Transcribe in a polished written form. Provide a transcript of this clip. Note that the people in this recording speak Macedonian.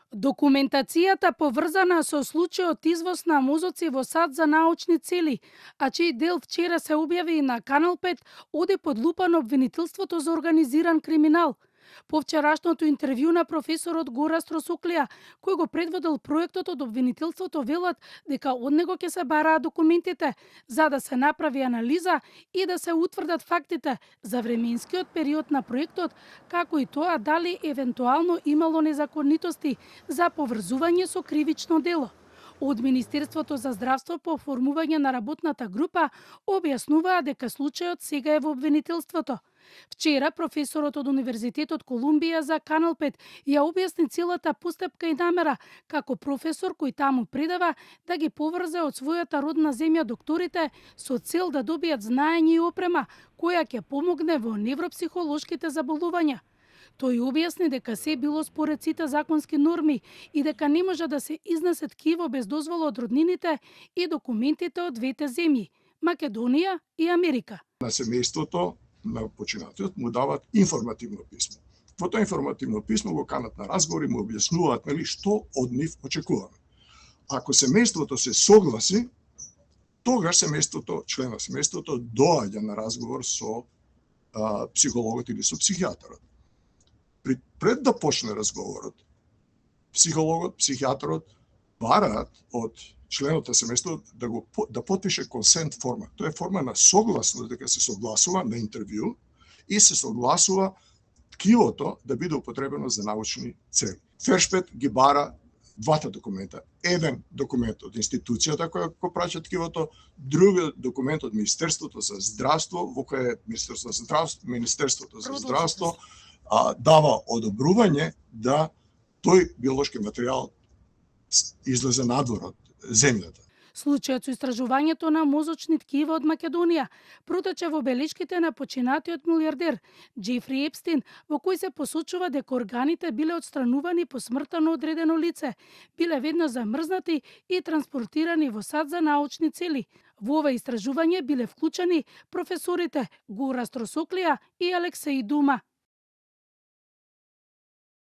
Документацијата поврзана со случајот извоз на мозоци во САД за научни цели, а чиј дел вчера се објави и на Канал 5, оде под лупа на обвинителството за организиран криминал. По вчерашното интервју на професорот Горастро Соклија, кој го предводел проектот, од обвинителството велат дека од него ќе се бараат документите за да се направи анализа и да се утврдат фактите за временскиот период на проектот, како и тоа дали евентуално имало незаконитости за поврзување со кривично дело. Од Министерството за здравство по формување на работната група објаснуваа дека случајот сега е во обвинителството. Вчера професорот од Универзитетот Колумбија за Канал 5 ја објасни целата постапка и намера како професор кој таму предава да ги поврзе од својата родна земја докторите со цел да добијат знаење и опрема која ќе помогне во невропсихолошките заболувања. Тој објасни дека се било според сите законски норми и дека не може да се изнесе ткиво без дозвола од роднините и документите од двете земји – Македонија и Америка. На семејството на починатиот му дават информативно писмо. Во тоа информативно писмо го канат на разговор и му објаснуваат што од нив очекуваме. Ако семејството се согласи, тогаш семејството, член на семејството доаѓа на разговор со психологот или со психијатарот. Пред да почне разговорот, психологот, психијатарот бараат од членот на семејството да потпише консент форма. Тоа е форма на согласност дека се согласува на интервју и се согласува ткивото да биде употребено за научни цели. Фершпет ги бара двата документа. Еден документ од институцијата која го праќа ткивото, друг документ од Министерството за здравство, во кое Министерството за здравство дава одобрување да тој биолошки материјал излезе надвор од земјата. Случајот со истражувањето на мозочни ткива од Македонија протече во белешките на починатиот милиардер Џефри Епстин, во кој се посочува дека органите биле отстранувани по смртта на одредено лице, биле веднаш замрзнати и транспортирани во САД за научни цели. Во ова истражување биле вклучени професорите Горастро Соклија и Алексеј Дума.